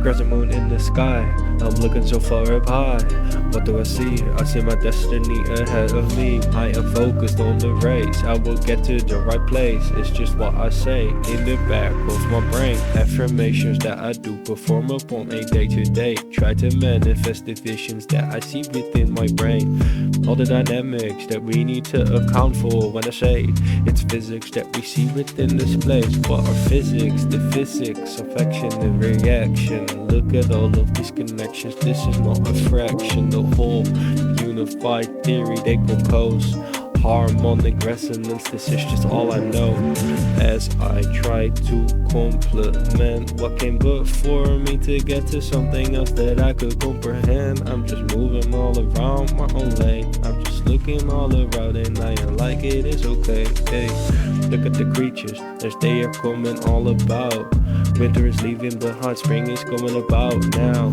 Crescent moon in the sky, I'm looking so far up high. What do I see? I see my destiny ahead of me. I am focused on the race, I will get to the right place. It's just what I say in the back of my brain. Affirmations that I do perform upon a day-to-day. Try to manifest the visions that I see within my brain. All the dynamics that we need to account for. When I say it's physics that we see within this place. What are physics? The physics of action and reaction. Look at all of these connections, this is not a fraction. The whole unified theory they compose. Harmonic resonance, this is just all I know. As I try to complement what came before me to get to something else that I could comprehend. I'm just moving all around my own lane. I'm just looking all around and I am like it is okay. Hey, look at the creatures as they are coming all about. Winter is leaving behind, spring is coming about now.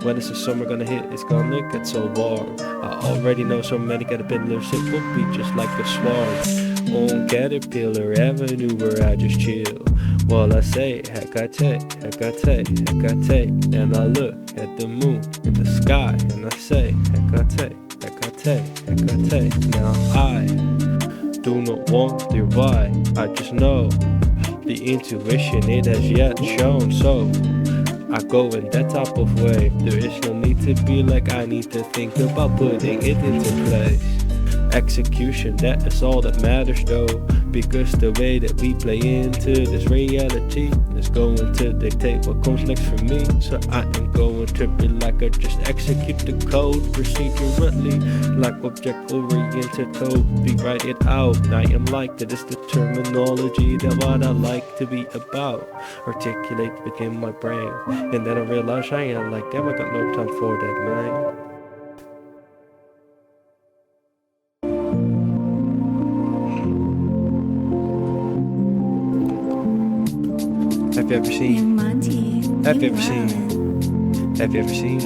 When is the summer gonna hit? It's gonna get so warm. I already know so many caterpillars, it will be just like a swarm. On Caterpillar Avenue where I just chill. Well, I say, Hecate, Hecate, Hecate. And I look at the moon in the sky and I say, Hecate, Hecate, Hecate. Now I do not wonder why, I just know the intuition it has yet shown. So I go in that type of way. There is no need to be like I need to think about putting it into place. Execution, that is all that matters though, because the way that we play into this reality is going to dictate what comes next for me. So I am going to be like I just execute the code procedurally, like object-oriented code, we write it out. I am like that is the terminology that what I like to be about, articulate within my brain. And then I realize I am like, damn, I got no time for that, man. Have you ever seen? Have you ever seen? Have you ever seen?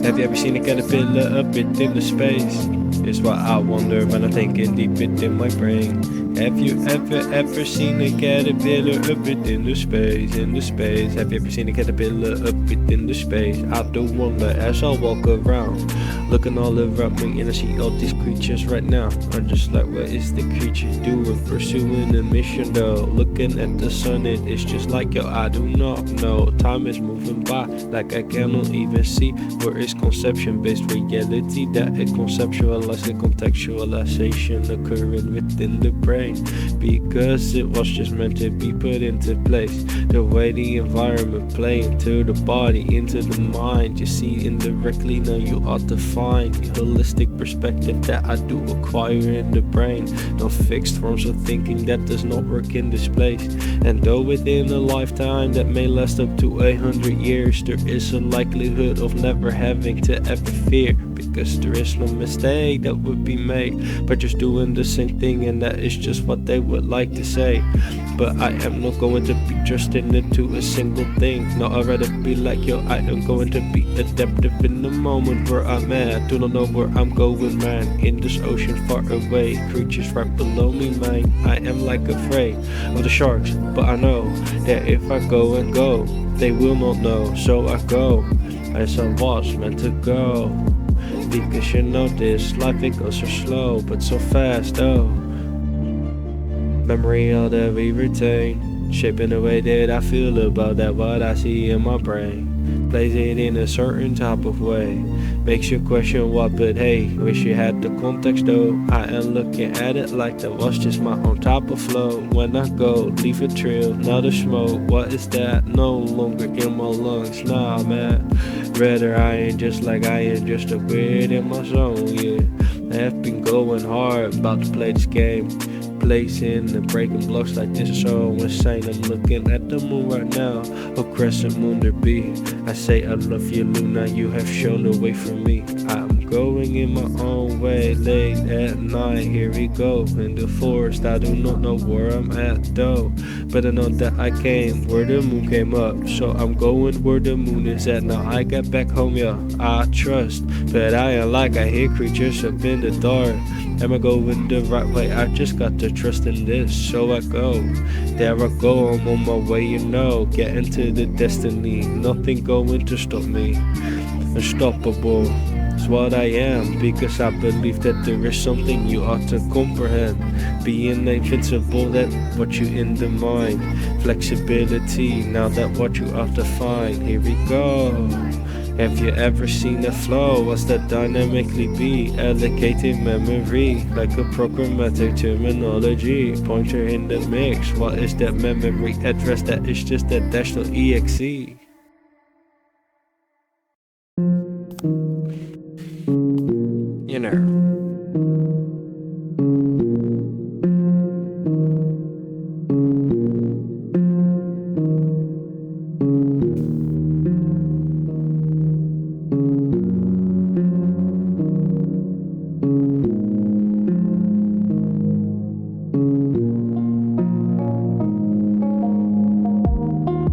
Have you ever seen a caterpillar up within the space? It's what I wonder when I'm thinking deep within my brain. Have you ever seen a caterpillar up within the space? In the space, have you ever seen a caterpillar up within the space? I do wonder as I walk around, looking all around me and I see all these creatures right now. I'm just like, what is the creature doing? Pursuing a mission though. Looking at the sun, it is just like, yo, I do not know. Time is moving by like I cannot even see where is conception-based reality that it conceptualizes the contextualization occurring within the brain. Because it was just meant to be put into place. The way the environment play into the body, into the mind, you see indirectly, now you ought to find the holistic perspective that I do acquire in the brain. No fixed forms of thinking that does not work in this place. And though within a lifetime that may last up to 100 years, there is a likelihood of never having to ever fear, because there is no mistake that would be made by just doing the same thing, and that is just what they would like to say. But I am not going to be trusting into a single thing. No, I'd rather be like, yo, I am going to be adaptive in the moment where I'm at. Do not know where I'm going, man. In this ocean far away, creatures right below me, man. I am like afraid of the sharks, but I know that if I go and go, they will not know. So I go as I was meant to go. Because you know this life, it goes so slow but so fast, oh. Memory all that we retain, shaping the way that I feel about that what I see in my brain. Plays it in a certain type of way, makes you question what, but hey, wish you had the context though. I am looking at it like that was just my own type of flow. When I go, leave a trail, not a smoke, what is that? No longer in my lungs, nah man. Rather I ain't just like I am just a weird in my zone, yeah. I have been going hard about to play this game, placing and breaking blocks like this is so insane. I'm looking at the moon right now, a crescent moon there be. I say I love you, Luna, you have shown the way for me. I'm going in my own way. Late at night, here we go. In the forest, I do not know where I'm at though. But I know that I came where the moon came up. So I'm going where the moon is at. Now I get back home, yeah, I trust. But I ain't like I hear creatures up in the dark. Am I going the right way? I just got to trust in this. So I go. There I go, I'm on my way, you know. Getting to the destiny. Nothing going to stop me. Unstoppable is what I am, because I believe that there is something you ought to comprehend. Being invincible, that what you in the mind. Flexibility, now that what you ought to find. Here we go. Have you ever seen a flow? What's that dynamically be? Allocating memory like a programmatic terminology. Pointer in the mix. What is that memory address? That is just that Dashie. You know.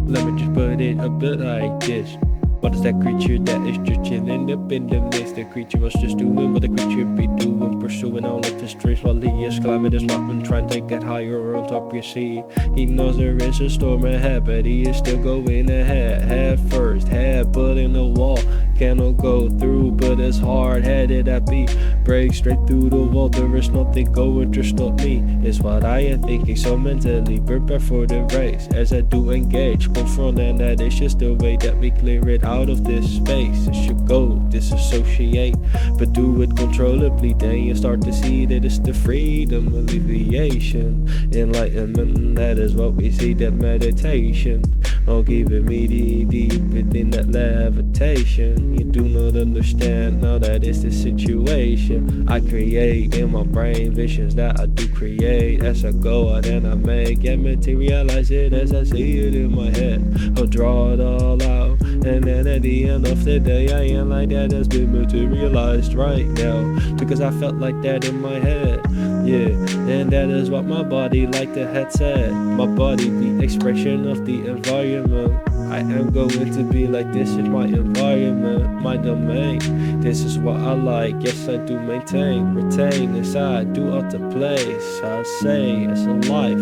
Let me just put it a bit like this. What is that creature that is just chilling up in the mist? The creature was just doing what the creature be doing, pursuing all of his dreams while he is climbing his mountain, trying to get higher on top. You see, he knows there is a storm ahead, but he is still going ahead. Head first, head butt in the wall. Cannot go through, but as hard-headed I be. Break straight through the wall, there is nothing going, just not me. Is what I am thinking, so mentally prepare for the race. As I do engage, confront, and that is just the way that we clear it out of this space. It should go, disassociate, but do it controllably. Then you start to see that it's the freedom, alleviation, enlightenment. That is what we see, that meditation. Oh, giving me deep within that levitation. You do not understand, now that is the situation. I create in my brain visions that I do create as I go out and I make and materialize it as I see it in my head. I'll draw it all out, and then at the end of the day I ain't like that has been materialized right now, because I felt like that in my head. Yeah, and that is what my body like the head said. My body, the expression of the environment. I am going to be like this in my environment, my domain. This is what I like, yes I do maintain, retain inside, do out the place. I say it's a life,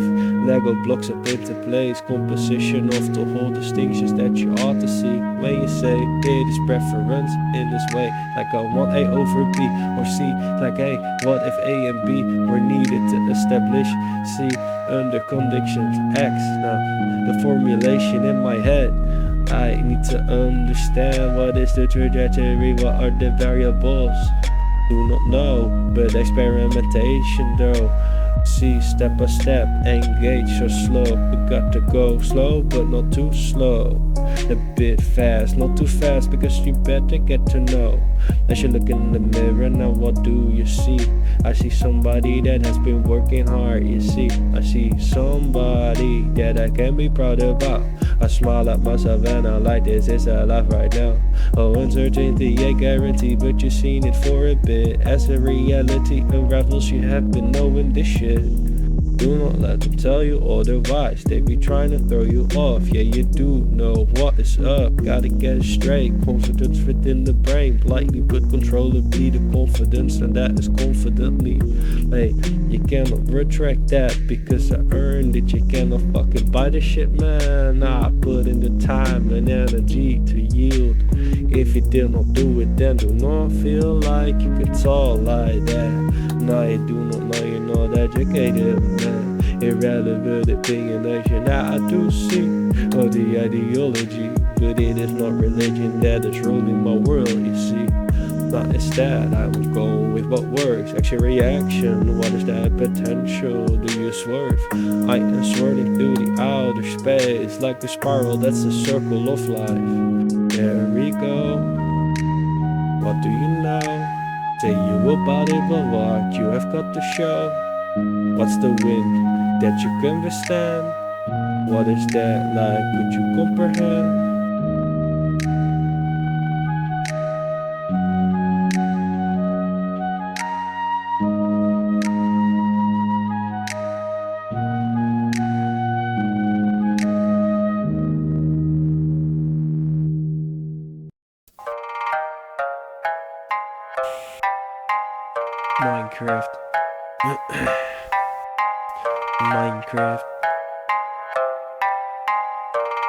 Lego blocks up into place, composition of the whole distinctions that you ought to see. When you say it is preference in this way, like I want A over B or C, like hey, what if A and B were needed to establish C under conditions X? Now the formulation in my head, I need to understand what is the trajectory, what are the variables. Do not know, but experimentation though. See, step by step, engage so slow. We got to go slow, but not too slow. A bit fast, not too fast, because you better get to know. As you look in the mirror, now what do you see? I see somebody that has been working hard, you see. I see somebody that I can be proud about. I smile at myself and I like this is alive right now. Oh, uncertainty ain't guaranteed, but you've seen it for a bit. As a reality unravels, you have been knowing this shit. Do not let them tell you otherwise, they be trying to throw you off. Yeah, you do know what is up, gotta get it straight. Confidence within the brain, lightly but controllably the confidence, and that is confidently. Hey, you cannot retract that because I earned it. You cannot fucking buy the shit, man. Nah, I put in the time and energy to yield. If you did not do it, then do not feel like you could talk like that. Now you do not know you're not educated, man. Irrelevant opinionation. Now I do see all the ideology, but it is not religion that is ruling my world, you see. Not instead, I was going with what works. Action reaction, what is that potential? Do you swerve? I am swirling through the outer space like a spiral, that's the circle of life. There we go. What do you know? Say you about it, but what you have got to show. What's the wind that you can withstand? What is that like? Could you comprehend? Minecraft. Minecraft.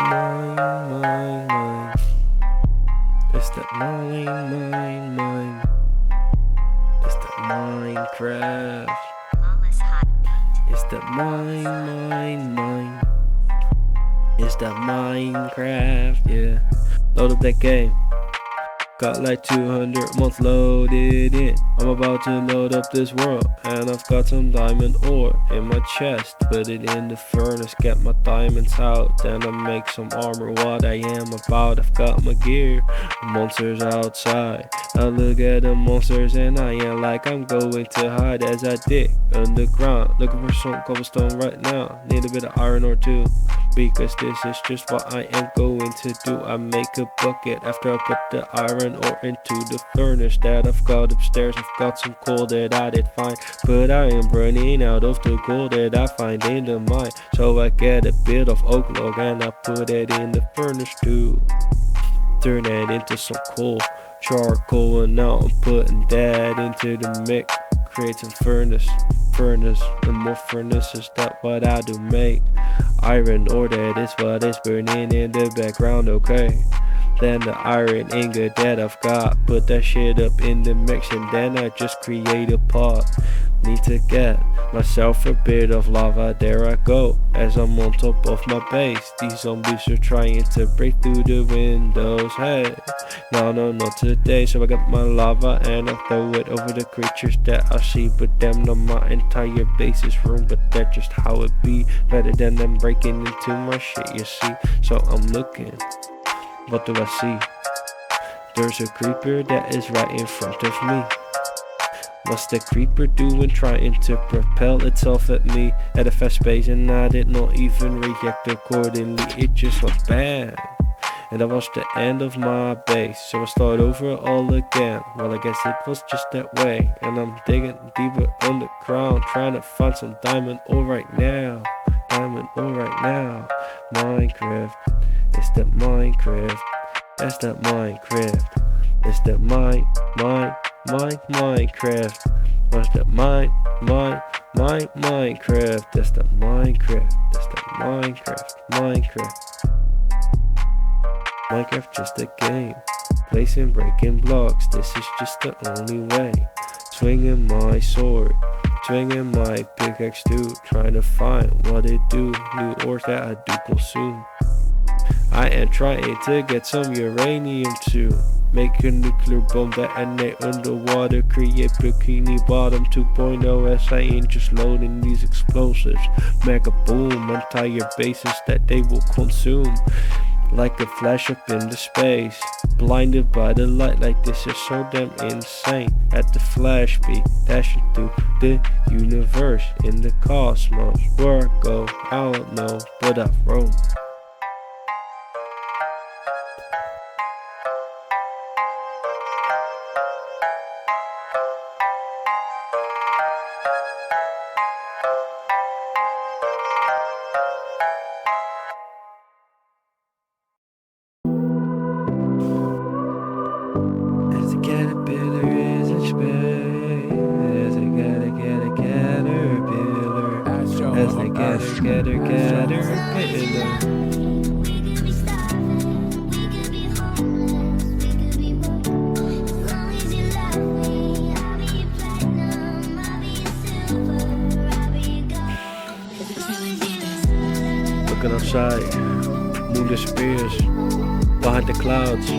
Mine. It's that mine. It's that Minecraft. It's that mine. It's that Minecraft, yeah. Load up that game. Got like 200 months loaded in. I'm about to load up this world, and I've got some diamond ore in my chest. Put it in the furnace, get my diamonds out, then I make some armor. What I am about, I've got my gear. Monsters outside, I look at the monsters and I am like I'm going to hide as I dig underground, looking for some cobblestone right now. Need a bit of iron ore too, because this is just what I am going to do. I make a bucket after I put the iron ore into the furnace that I've got upstairs. I've got some coal that I did find, but I am burning out of the coal that I find in the mine. So I get a bit of oak log and I put it in the furnace too. Turn that into some coal, charcoal, and now I'm putting that into the mix. Create some furnace, and more furnaces, that's what I do make. Iron ore, that is what is burning in the background, okay. Then the iron ingot that I've got, put that shit up in the mix, and then I just create a pot. Need to get myself a bit of lava, there I go, as I'm on top of my base. These zombies are trying to break through the windows, hey. No, not today. So I got my lava and I throw it over the creatures that I see, but them not my entire base is ruined, but that's just how it be. Better than them breaking into my shit, you see. So I'm looking, what do I see? There's a creeper that is right in front of me. What's the creeper doing, trying to propel itself at me at a fast pace, and I did not even react accordingly. It just went bang, and that was the end of my base. So I start over all again. Well, I guess it was just that way, and I'm digging deeper underground, trying to find some diamond ore right now. Minecraft, it's that Minecraft. That's that Minecraft. It's that Minecraft. What's that Minecraft? That's that Minecraft. Minecraft just a game, placing breaking blocks. This is just the only way. Swinging my sword, swinging my pickaxe too, trying to find what it do. New ores that I do consume. I am trying to get some uranium too. Make a nuclear bomb that detonate underwater, create Bikini Bottom 2.0 as I ain't just loading these explosives. Mega boom, entire bases that they will consume. Like a flash up in the space, blinded by the light, like this is so damn insane. At the flash speed, dashing through the universe, in the cosmos. Where I go, I don't know, but I've roamed. As a caterpillar is in space, as I gotta get a caterpillar, as I caterpillar. Looking outside, moon disappears behind the clouds.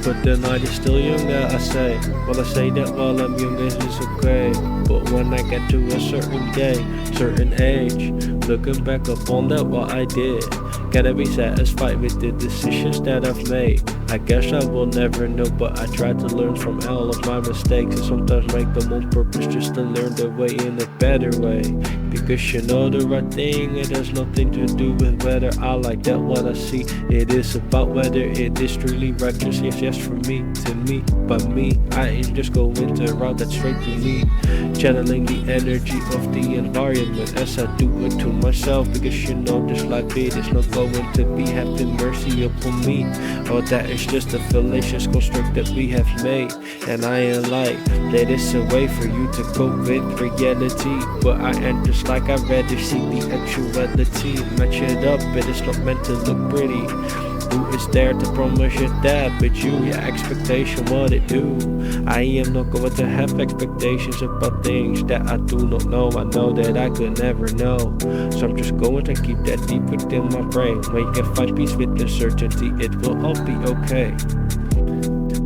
But the night is still young, that I say. Well, I say that while I'm young, this is okay. But when I get to a certain day, certain age, looking back upon that, what I did, gotta be satisfied with the decisions that I've made. I guess I will never know, but I try to learn from all of my mistakes, and sometimes make them on purpose just to learn the way in a better way. because you know the right thing. It has nothing to do with whether I like that what I see. It is about whether it is truly righteous. Yes, for me, to me, but me, I ain't just going to route that straight to me. Channeling the energy of the environment as I do it to myself, because you know this life it is not going to be having mercy upon me. Oh, that is just a fallacious construct that we have made, and I ain't like that it's a way for you to cope with reality. But I am just like I'd rather see the actuality. Match it up, but it's not meant to look pretty. Who is there to promise you that? But you, your expectation, what it do? I am not going to have expectations about things that I do not know. I know that I could never know, so I'm just going to keep that deep within my brain. When you can find peace with the certainty, it will all be okay.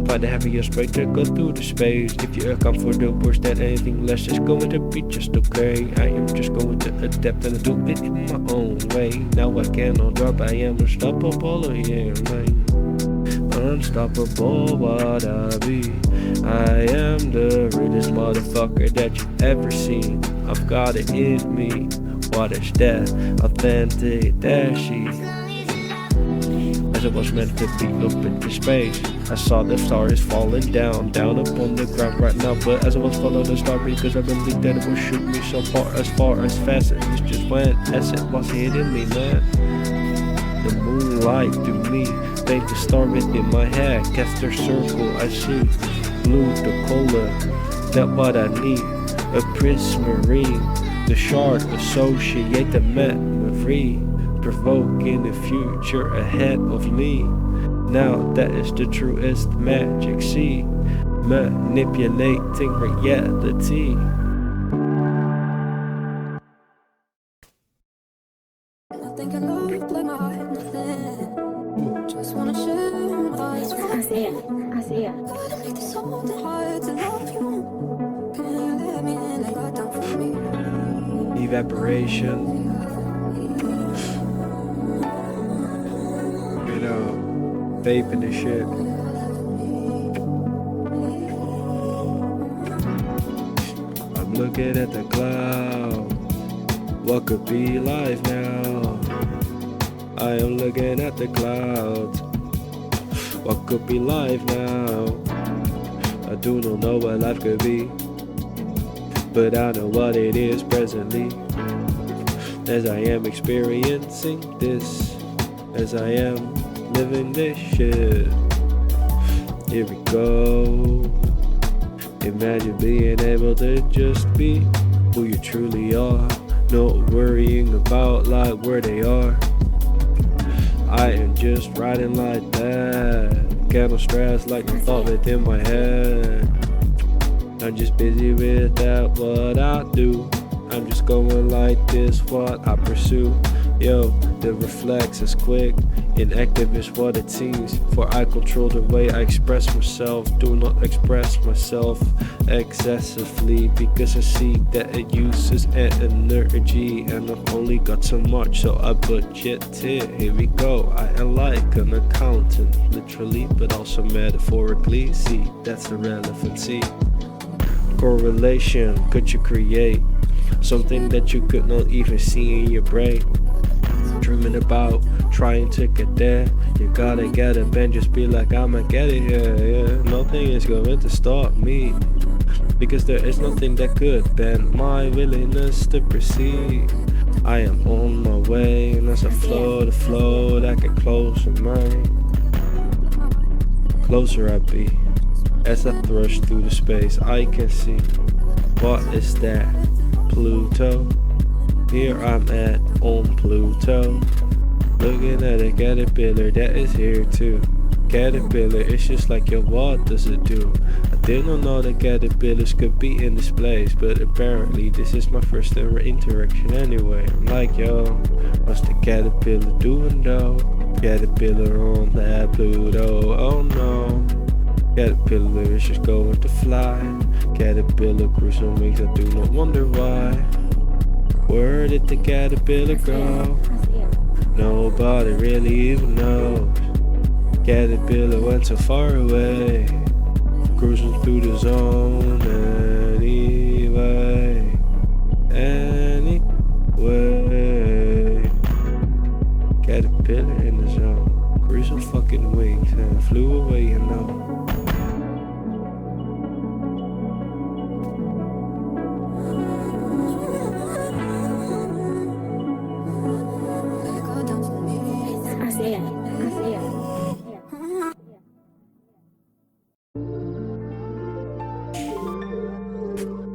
Find the heaviest way to go through the space. If you account for the worst, then anything less is going to be just okay. I am just going to adapt and do it in my own way. Now I cannot drop, I am unstoppable, yeah, man. Unstoppable, what I be. I am the realest motherfucker that you've ever seen. I've got it in me. What is that? Authentic Dashie. As it was meant to be up into space, I saw the stars falling down upon the ground right now. But as I was following the star, because I believed that it would shoot me so far as fast as it just went, as it was hitting me, man. The moonlight to me, paint the star within my head, cast a circle, I see blue, the color, that what I need, a prismarine, the shard, associate the memory, provoking the future ahead of me. Now that is the truest magic, see, manipulating reality. Nothing can look like my heart, nothing. Just wanna share my eyes. I see it. Gotta make this something hard to love you. Can you let me in and got down for me? Evaporation. You know, vaping and shit. I'm looking at the cloud. What could be life now? I am looking at the clouds. What could be life now? I do not know what life could be, but I know what it is presently. As I am experiencing this, as I am living this shit. Here we go. Imagine being able to just be who you truly are, not worrying about like where they are. I am just riding like that, got no stress like no thought within my head. I'm just busy with that what I do. I'm just going like this what I pursue. Yo, the reflex is quick, inactive is what it seems. For I control the way I express myself, do not express myself excessively, because I see that it uses energy, and I've only got so much, so I budget it. Here we go. I am like an accountant, literally, but also metaphorically. See, that's the relevancy. Correlation, could you create something that you could not even see in your brain? Dreaming about trying to get there, you gotta get it and just be like, I'ma get it, yeah. Nothing is going to stop me, because there is nothing that could bend my willingness to proceed. I am on my way, and as I flow the flow that get closer, man, closer I be. As I thrust through the space, I can see, what is that? Pluto. Here I'm at on Pluto, looking at a caterpillar that is here too. Caterpillar, it's just like, yo, what does it do? I didn't know that caterpillars could be in this place, but apparently this is my first ever interaction anyway. I'm like, yo, what's the caterpillar doing though? Caterpillar on that Pluto, oh no. Caterpillar is just going to fly. Caterpillar cruise on wings, I do not wonder why. Where did the caterpillar go? Nobody really even knows. Caterpillar went so far away, cruising through the zone anyway. flew away, you know. I see it. I see it.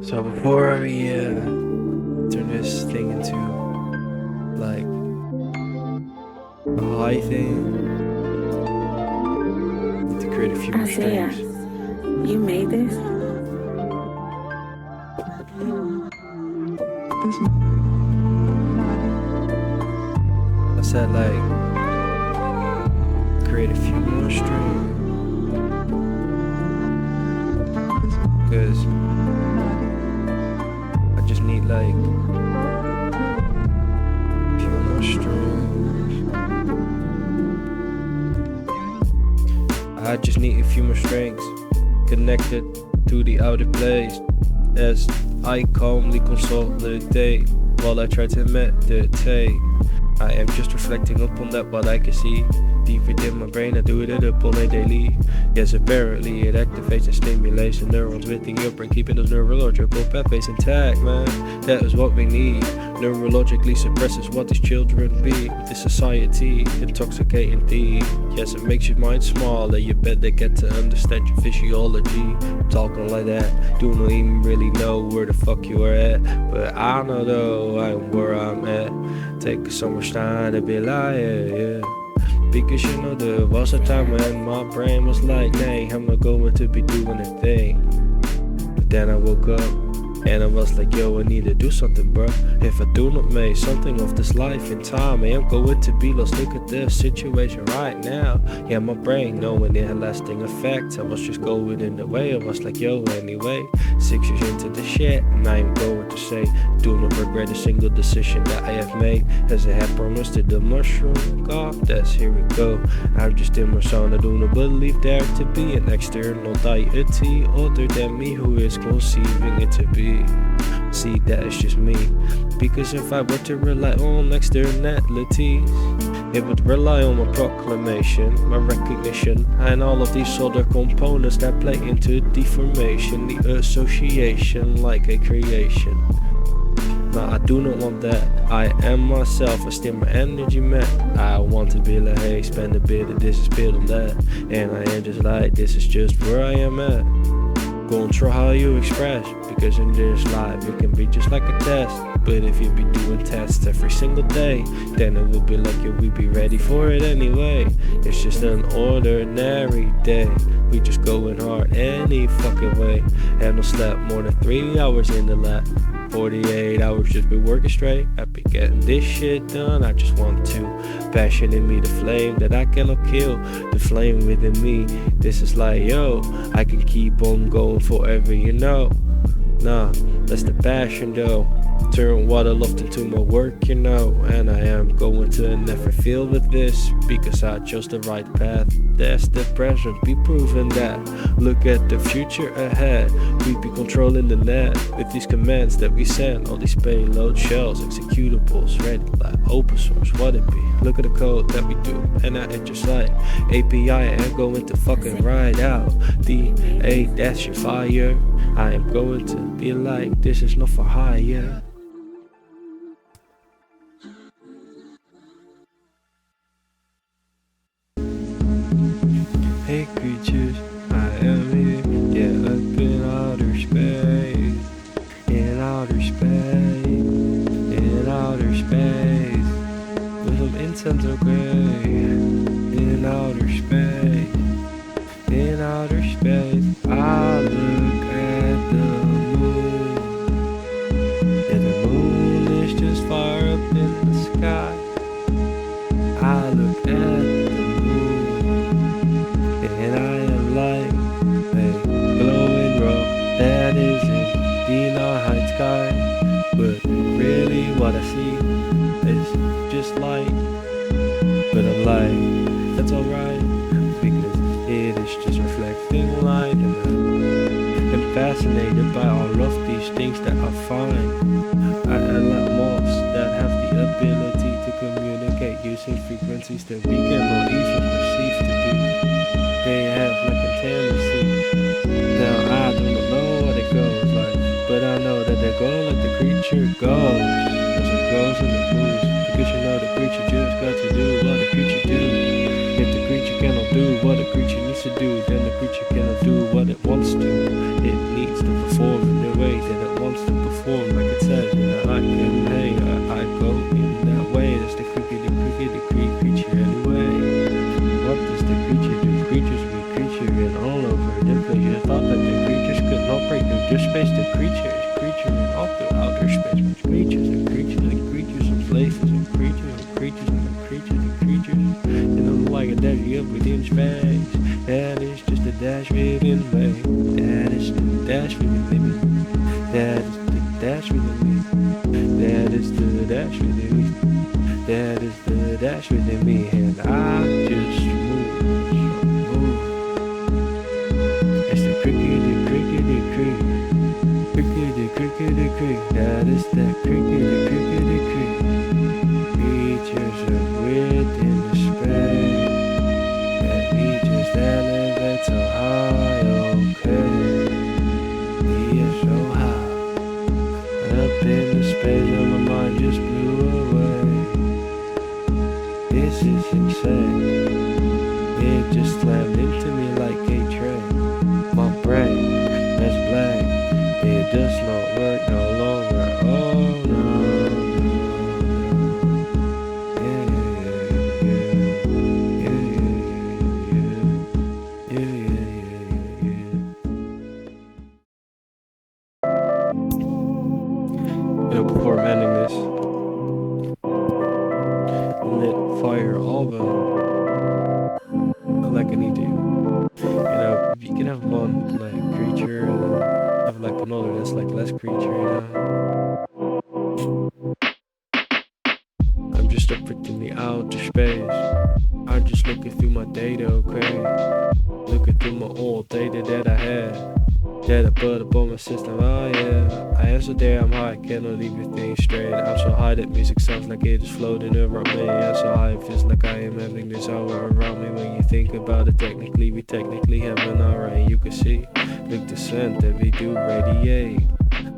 So before we turn this thing into like a high thing, need to create a few more Isaiah, strings. you made this? I said like create a few more strings, because I just need like a few more strings. I just need a few more strings connected to the outer place as I calmly consolidate while I try to meditate. I am just reflecting upon that what I can see deep within my brain. I do it up all day daily. Yes, apparently it activates and stimulates the neurons within your brain, keeping those neurological pathways intact, man. That is what we need. Neurologically suppresses what these children be. This society intoxicating deep. Yes, it makes your mind smaller. You better get to understand your physiology. Talking like that, do not even really know where the fuck you are at, but I know though I'm where I'm at. Take so much time to be like, yeah. Because you know there was a time when my brain was like, nay, I'm not going to be doing a thing. But then I woke up and I was like, yo, I need to do something, bro. If I do not make something of this life in time, I am going to be lost. Look at this situation right now. Yeah, my brain knowing it had lasting effects. I was just going in the way. I was like, yo, anyway, 6 years into the shit, and I am going to say, do not regret a single decision that I have made, as I have promised to the mushroom goddess. Here we go. I'm just in my zone. I do not believe there to be an external deity other than me who is conceiving it to be. See, that is just me. Because if I were to rely on externalities, it would rely on my proclamation, my recognition, and all of these other components that play into deformation, the association like a creation. Now I do not want that. I am myself, I steer my energy, man. I want to be like, hey, spend a bit of this is bit on that, and I am just like, this is just where I am at. Control how you express, because in this life it can be just like a test. But if you be doing tests every single day, then it will be like you will be ready for it anyway. It's just an ordinary day. We just going hard any fucking way. And I slept more than 3 hours in the lab. 48 hours just been working straight. I be getting this shit done. I just want to passion in me, the flame that I cannot kill, the flame within me. This is like, yo, I can keep on going forever, you know. Nah, that's the passion though. Turn what I loved into my work, you know. And I am going to never feel with this, because I chose the right path. That's the present, be proven that. Look at the future ahead. We be controlling the net with these commands that we send. All these payload shells, executables, ready like open source, what it be. Look at the code that we do, and I at your site. API and going to fucking ride out. DA, that's your fire. I am going to be like, this is not for hire. Hey creatures, I am here, yeah, up in outer space, in outer space, in outer space, with some incense of gray, in outer space, in outer space. I look at the moon, yeah, the moon is just far up in the sky. I look at the and I am like a glowing rock that is in the night sky. But really what I see is just light. But I'm like, that's alright, because it is just reflecting light. And I'm fascinated by all of these things that I find. I am like moths that have the ability to communicate using frequencies that we cannot even perceive to be. They fantasy. Now I do not know what it goes like, but I know that they go like the creature goes. As it goes and it moves, because you know the creature just got to do what the creature do. If the creature cannot do what the creature needs to do, then the creature cannot do what it wants to. It needs to perform in the way that it wants to perform, like it says in the I can hey, I go in that way. That's the creature anyway. What does the creature do? Creatures be creaturing all over the place. You thought that the creatures could not break through their space. The creatures creaturing all through outer space. Which creatures and creatures of places and creatures and creatures and creatures and creatures. You know, like a Dashie up within space. That is just a dash within me. That is the dash within me. That is the dash within me. That is the dash within me. That is the dash within me, and I just move. It's the crickety crick. Crickety crick. That is that crickety crick. Creatures are within the space. That we just elevate so high, okay. We are so high. Up in the space where my mind just blew away. This is insane. It just slammed into me like a train. My brain is blank. It does not work no longer. Oh no. You know, before I'm ending this, lit fire album like I need to. You know, you can have one like creature and have like another that's like less creature, you know. I'm just up in the outer space. I'm just looking through my data, okay? Looking through my old data that I had, that I put up on my system. Oh yeah, I am so damn high, cannot leave your thing straight. I'm so high that music sounds like it is floating around me. I'm so high it feels like I am having this hour around me. When you think about it, technically we have an aura, and you can see. Look the scent that we do radiate.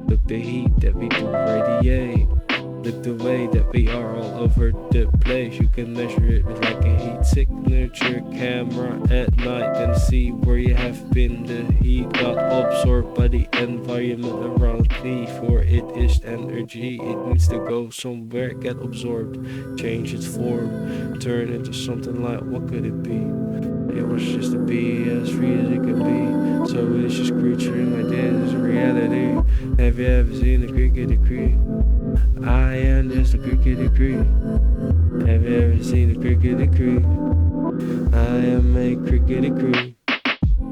Look the heat that we do radiate. Look the way that we are all over the place. You can measure it with like a heat signature camera at night, and see where you have been. The heat got absorbed by the environment around me, for it is energy. It needs to go somewhere, get absorbed, change its form, turn into something like, what could it be? It was just to be as free as it could be. So it's just creaturing like this is reality. Have you ever seen a crickety crick? I am just a crickety crick. Have you ever seen a crickety crick? I am a crickety crick.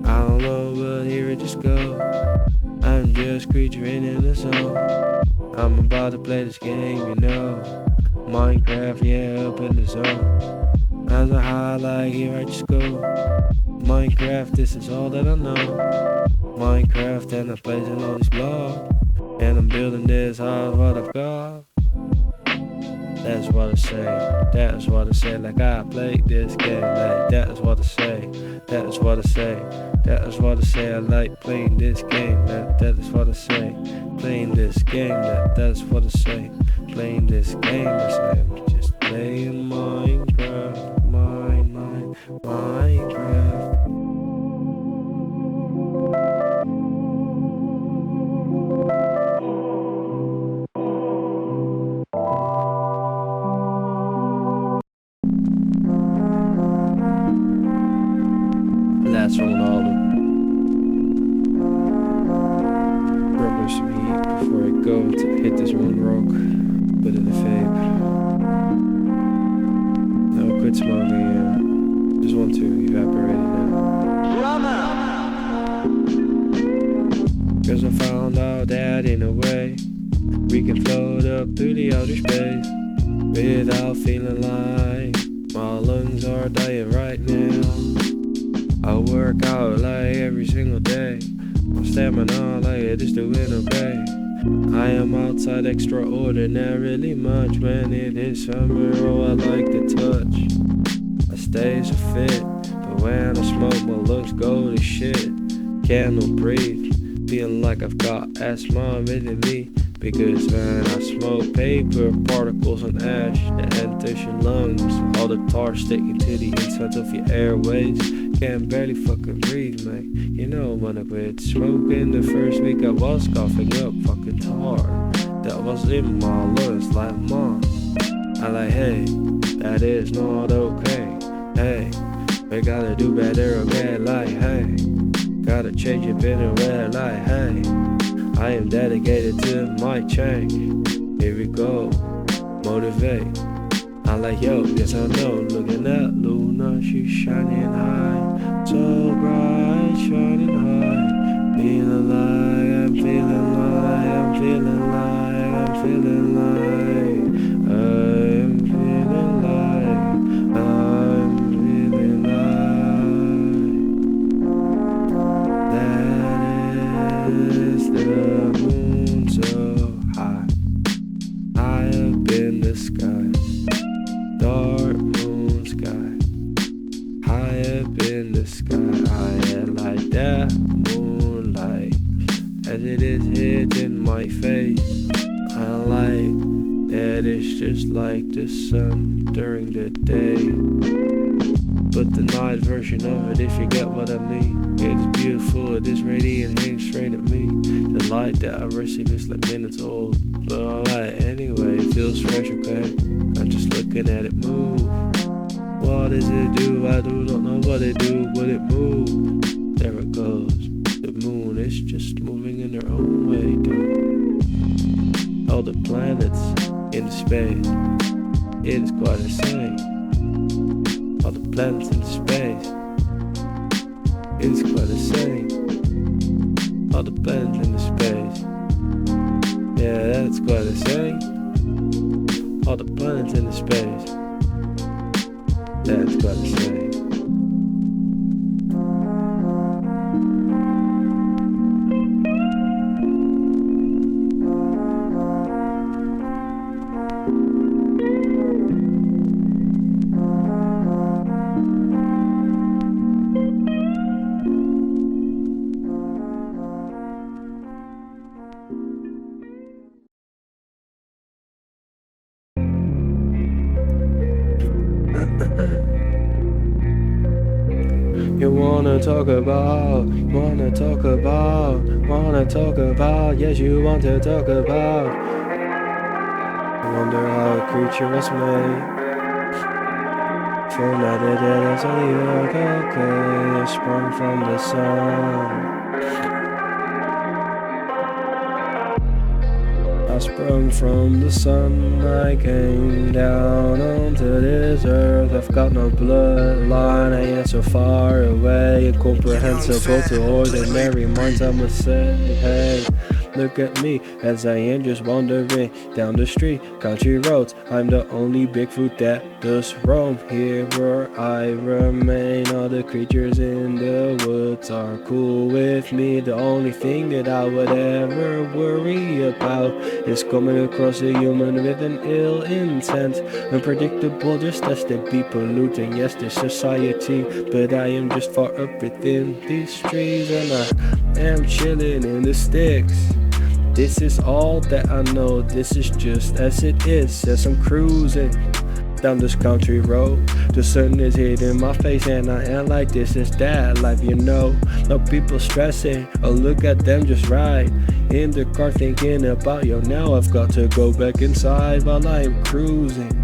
I don't know, but here it just go. I'm just creaturing in the zone. I'm about to play this game, you know. Minecraft, yeah, up in the zone. As a highlight, here I just go. Minecraft, this is all that I know. Minecraft, and I'm placing all these blocks, and I'm building this out of what I've got. That's what I say. That is what I say. Like I played this game. Like that is what I say. That is what I say. That is what I say. I like playing this game. That is what I say. Playing this game. That is what I say. Playing this game. I'm just playing Minecraft. Minecraft. Last one album. Promise me before I go to hit this one rock, put in a vape. No, quit smoking, yeah. Just want to evaporate it now. Cause I found out that in a way we can float up through the outer space without feeling like my lungs are dying right now. I work out like every single day. My stamina like it is doing okay. I am outside extraordinarily much when it is summer. Oh, I like the touch. I stay so fit, but when I smoke, my lungs go to shit. Cannot breathe, feeling like I've got asthma within me. Because when I smoke paper, particles and ash that enters your lungs, all the tar sticking to the inside of your airways. Can't barely fucking breathe, mate. You know when I quit smoking the first week, I was coughing up fucking hard. That was in my lungs, like mom. I like, hey, that is not okay. Hey, we gotta do better, okay? Like, hey, gotta change it better, way. Like, hey, I am dedicated to my change. Here we go, motivate. I like, yo, yes I know. Looking at Luna, she's shining high, so bright, shining high. Feeling like, I'm feeling like, I'm feeling like, I'm feeling like, I'm feeling like, I'm feeling like. That is the moon so high, high up in the sky. Dark moon sky, high up in the sky. I like that moonlight as it is hitting my face. I like that it's just like the sun during the day, but the night version of it, if you get what I mean. It is beautiful, it is radiating straight at me. The light that I receive is like minutes old, but alright anyway, it feels fresh, okay? I'm just looking at it move. What does it do? I do not know what it do, but it moves. There it goes. The moon is just moving in her own way, dude. All the planets in space, it is quite insane. All the planets in space, it is quite insane. All the planets in space, yeah, that's quite insane. All the planets in space, that's quite insane. You wanna talk about, yes you want to talk about. I wonder how a creature was made. For matter that is on the earth, okay, sprung from the sun. I sprung from the sun, I came down onto this earth. I've got no bloodline, I am so far away, incomprehensible to ordinary minds. I must say, hey, look at me as I am just wandering down the street, country roads. I'm the only Bigfoot that does roam here where I remain. All the creatures in the woods are cool with me. The only thing that I would ever worry about is coming across a human with an ill intent. Unpredictable, just as they be polluting, yes, this society. But I am just far up within these trees, and I am chilling in the sticks. This is all that I know, this is just as it is as I'm cruising down this country road. The sun is hitting my face and I am like, this is that life, you know. No people stressing, oh look at them just ride in the car thinking about, yo, now I've got to go back inside while I'm cruising.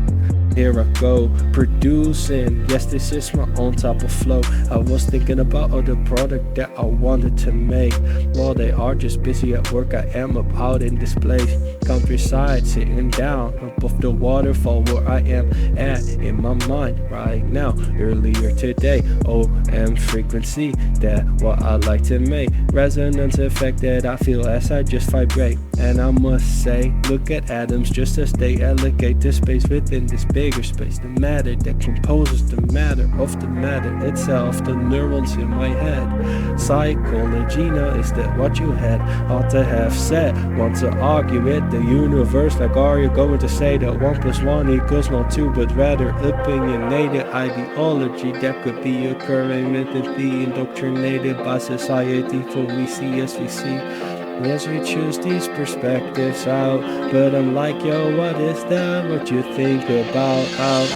Here I go, producing. Yes, this is my own type of flow. I was thinking about the product that I wanted to make. While they are just busy at work, I am up out in this place. Countryside, sitting down above the waterfall where I am at in my mind right now. Earlier today, OM frequency, that what I like to make. Resonance effect that I feel as I just vibrate. And I must say, look at atoms just as they allocate the space within this bigger space. The matter that composes the matter of the matter itself, the neurons in my head. Psychology, now is that what you had ought to have said? Want to argue it, the universe. Like, are you going to say that 1 + 1 equals not 2, but rather opinionated ideology that could be occurring mentally indoctrinated by society? For we see as we see. Yes, we choose these perspectives out, but I'm like, yo, what is that? What you think about how?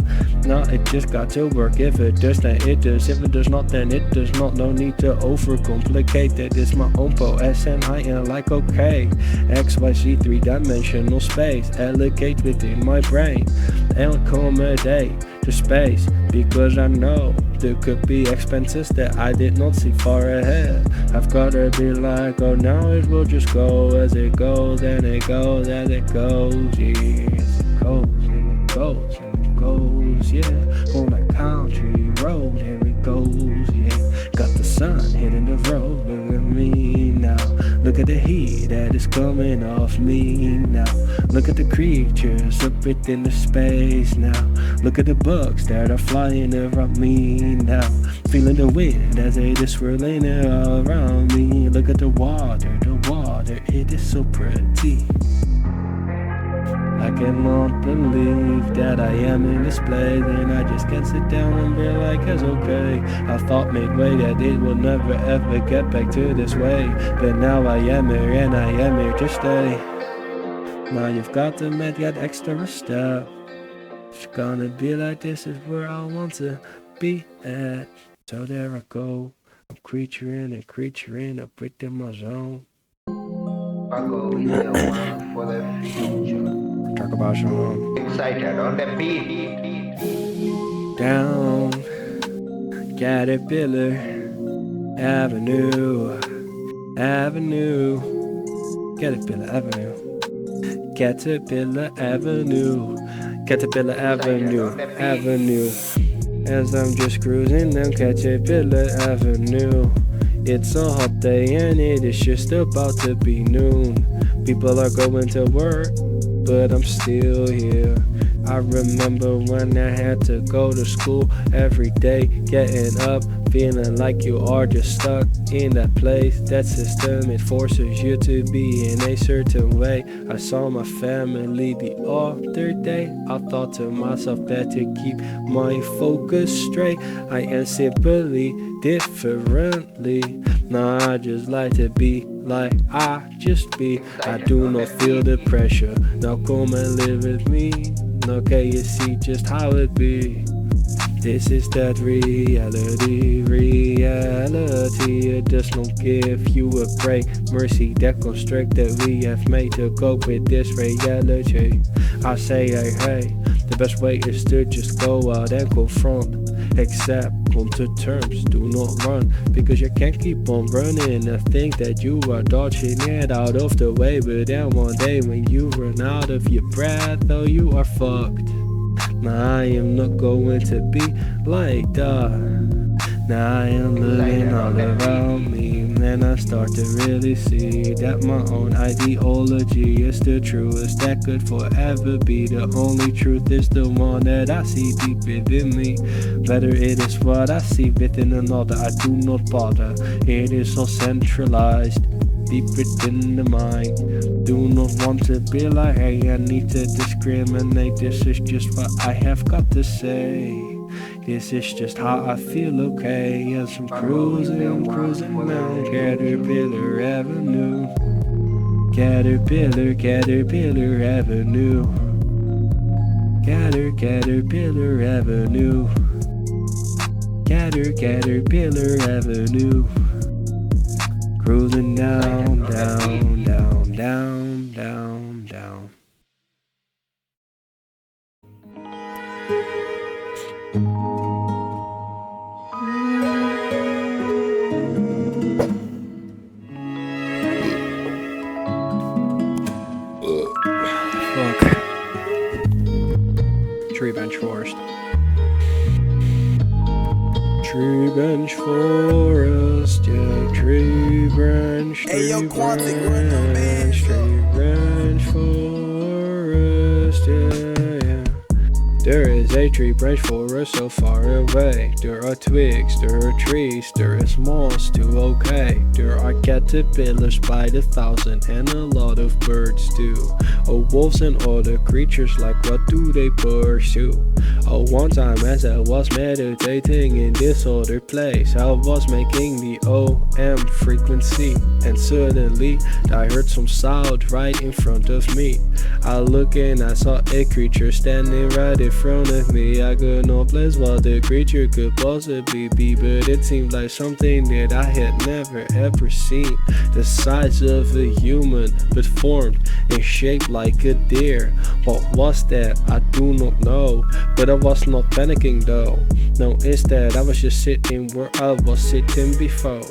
No, it just got to work. If it does, then it does. If it does not, then it does not. No need to overcomplicate it. It's my own poess and I am like, okay. XYZ 3-dimensional space, allocate within my brain and accommodate the space, because I know there could be expenses that I did not see far ahead. I've gotta be like, oh, now it will just go as it goes, and it goes as it goes, yes, it goes, and it goes, and it goes, yeah, on that country road, and it goes, yeah, got the sun hitting the road, look at me now, look at the heat that is coming off me now, look at the creatures up within the space now, look at the bugs that are flying around me now, feeling the wind as it is swirling all around me, look at the water, it is so pretty. I cannot believe that I am in this place, and I just can't sit down and be like, it's okay. I thought midway that it will never ever get back to this way, but now I am here and I am here to stay. Now you've got to make that extra step. It's gonna be like, this is where I want to be at. So there I go, I'm creaturing up within my zone. For the future. Talk about some Excited on the beat. down Caterpillar Avenue, Caterpillar Avenue, Caterpillar Avenue, Caterpillar Avenue. As I'm just cruising down Caterpillar Avenue. It's a hot day and it is just about to be noon. People are going to work, but I'm still here. I remember when I had to go to school every day, getting up, feeling like you are just stuck in that place. That system, it forces you to be in a certain way. I saw my family the other day. I thought to myself that to keep my focus straight, I am simply differently. Nah, I just like to be like I just be. I do not feel the pressure. Now come and live with me. Okay, you see just how it be. This is that reality. It does not give you a break. Mercy that constrict that we have made to cope with this reality. I say, hey, the best way is to just go out and confront. Accept, come to terms, do not run, because you can't keep on running and think that you are dodging it out of the way. But then one day when you run out of your breath, oh, you are fucked. Now I am not going to be like that. Now I am looking all around me, and I start to really see that my own ideology is the truest that could forever be. The only truth is the one that I see deep within me. Better it is what I see within another, I do not bother. It is all centralized deep within the mind. Do not want to be like, hey, I need to discriminate. This is just what I have got to say. This is just how I feel, okay? As I'm cruising down Caterpillar Avenue. Caterpillar Avenue. Caterpillar Avenue. Caterpillar Avenue. Cruising down. Fuck. Tree bench forest. Tree bench forest, yeah. Tree branch forest, yeah. There is is a tree branch forest so far away. There are twigs, there are trees, there is moss too, okay. There are caterpillars by the thousand and a lot of birds too. Oh, wolves and other creatures, like what do they pursue? Oh, one time as I was meditating in this other place, I was making the OM frequency, and suddenly I heard some sound right in front of me. I looked and I saw a creature standing right in front of me. I could not place what the creature could possibly be, but it seemed like something that I had never ever seen. The size of a human, but formed and shaped like a deer. What was that? I do not know, but I was not panicking though. No, instead I was just sitting where I was sitting before.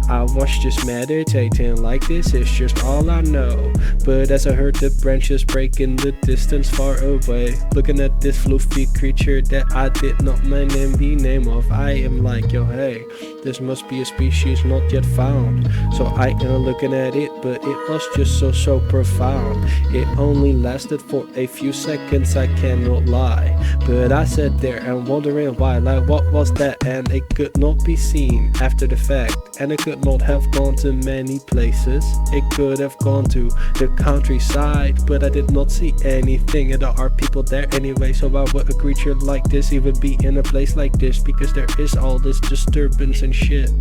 I was just meditating like this is just all I know. But as I heard the branches break in the distance far away, looking at this fluffy creature that I did not mention the name of, I am like, yo, hey, this must be a species not yet found. So I am looking at it, but it was just so profound. It only lasted for a few seconds, I cannot lie. But I sat there and wondering why, like what was that? And it could not be seen after the fact. And it could not have gone to many places. It could have gone to the countryside, but I did not see anything, and there are people there anyway. So why would a creature like this even be in a place like this? Because there is all this disturbance and shit.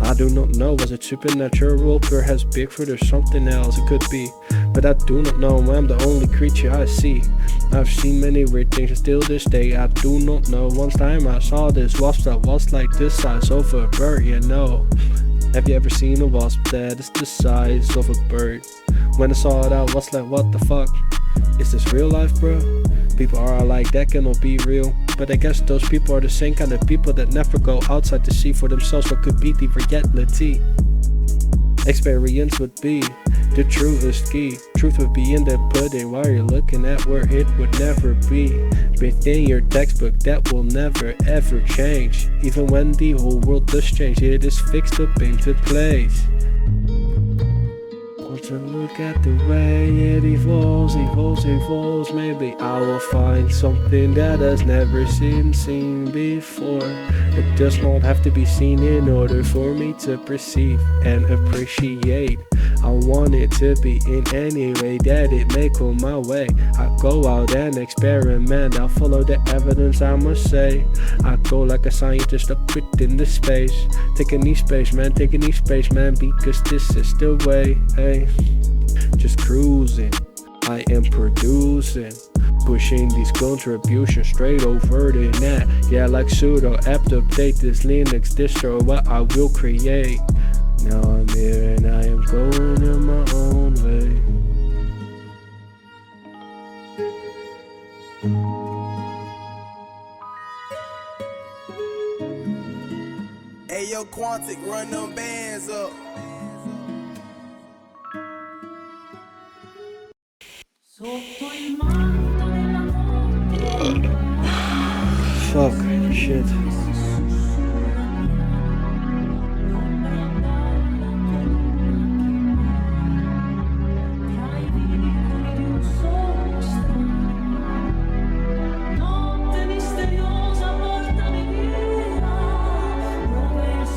I do not know, was it supernatural, perhaps Bigfoot or something else? It could be, but I do not know. I'm the only creature I see. I've seen many weird things, and still this day I do not know. One time I saw this wasp that was like the size of a bird, you know. Have you ever seen a wasp that is the size of a bird? When I saw it I was like, what the fuck? Is this real life, bro? People are like, that cannot be real. But I guess those people are the same kind of people that never go outside to see for themselves what could be the reality. Experience would be the truest key. Truth would be in the pudding while you're looking at where it would never be. Within your textbook that will never ever change. Even when the whole world does change, it is fixed up into place. Want to look at the way it evolves. Maybe I will find something that has never seen before. It does not have to be seen in order for me to perceive and appreciate. I want it to be in any way that it may come my way. I go out and experiment, I follow the evidence, I must say. I go like a scientist up within the space. Taking each space, man, because this is the way, hey. Just cruising, I am producing, pushing these contributions straight over the net. Yeah, like sudo apt update this Linux distro, what I will create. Now I'm here and I am going in my own way. Hey yo, Quantic, run them bands up. Fuck, shit.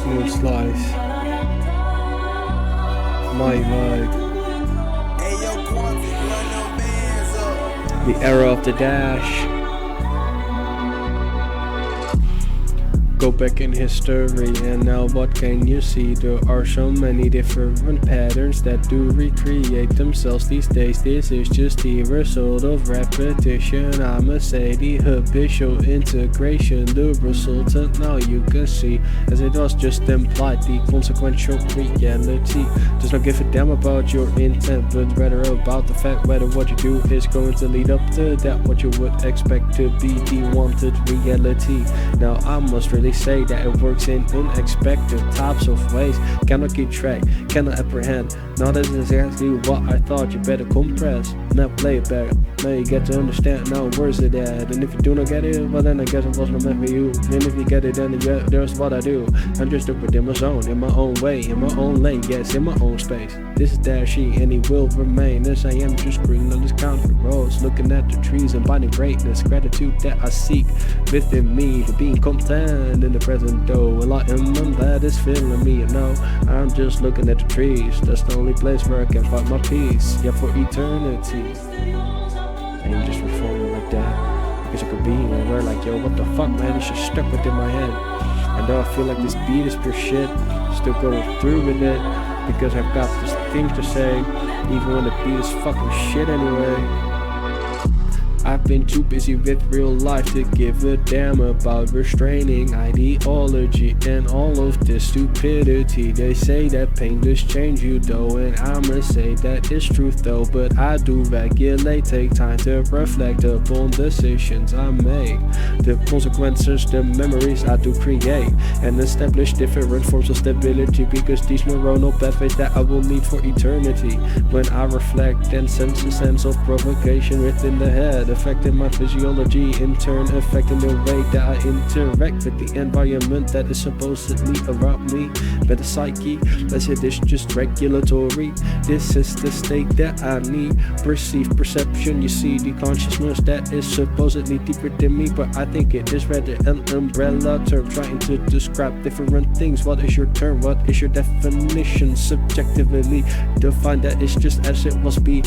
Smooth slice. My vibe. Hey yo, Quantic, run them bands up. The era of the dash. Go back in history and now what can you see? There are so many different patterns that do recreate themselves these days. This is just the result of repetition. I'ma say the habitual integration, the resultant now you can see, as it was just implied, the consequential reality. Does not give a damn about your intent, but rather about the fact whether what you do is going to lead up to that what you would expect to be the wanted reality. Now I must really they say that it works in unexpected types of ways. Cannot keep track, cannot apprehend. Now that's exactly what I thought. You better compress, now play it back. Now you get to understand now where's it at. And if you do not get it, well then I guess it wasn't meant for you. And if you get it, then there's what I do. I'm just within my zone, in my own way, in my own lane, yes, in my own space. This is Dashie, and he will remain as I am, just green on this country roads, looking at the trees and finding greatness, gratitude that I seek within me, to being content in the present though. Enlightenment that is filling me, you know. I'm just looking at the trees, that's the only place where I can find my peace, yeah, for eternity. And you just reform like that, because I could be anywhere like, yo, what the fuck, man, it's just stuck within my head. And though I feel like this beat is pure shit, still going through with it, because I've got this thing to say, even when the beat is fucking shit anyway. I've been too busy with real life to give a damn about restraining ideology and all of this stupidity. They say that pain does change you though, and I'ma say that it's truth though. But I do regulate, take time to reflect upon decisions I make, the consequences, the memories I do create, and establish different forms of stability, because these neuronal pathways that I will need for eternity. When I reflect and sense a sense of provocation within the head, affecting my physiology, in turn affecting the way that I interact with the environment that is supposedly around me. But the psyche, as it is just regulatory, this is the state that I need. Perceive perception, you see the consciousness that is supposedly deeper than me, but I think it is rather an umbrella term trying to describe different things. What is your term? What is your definition? Subjectively define that it's just as it was being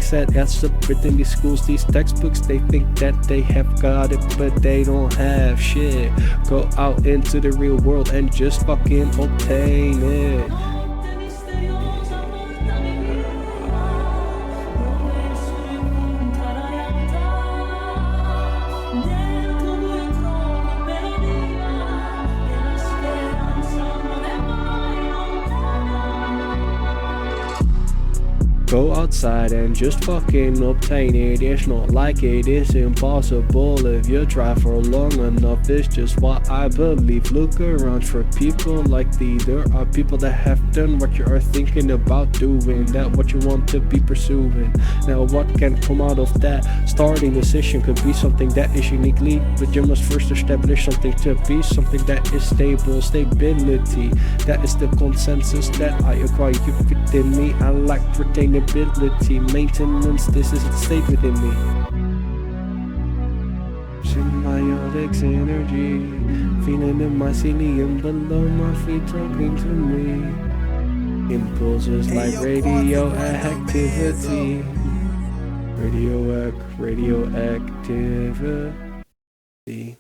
said as written in these schools, these textbooks. They think that they have got it, but they don't have shit. Go out into the real world and just fucking obtain it. Go outside and just fucking obtain it. It's not like it is impossible if you try for long enough. It's just what I believe. Look around for people like thee. There are people that have done what you are thinking about doing, that what you want to be pursuing. Now what can come out of that starting decision could be something that is uniquely, but you must first establish something to be something that is stable. Stability, that is the consensus that I acquire within me. I like retaining maintenance, this is the state within me. Symbiotic synergy, feeling in my mycelium below my feet talking to me. Impulses like radioactivity. Radioactivity.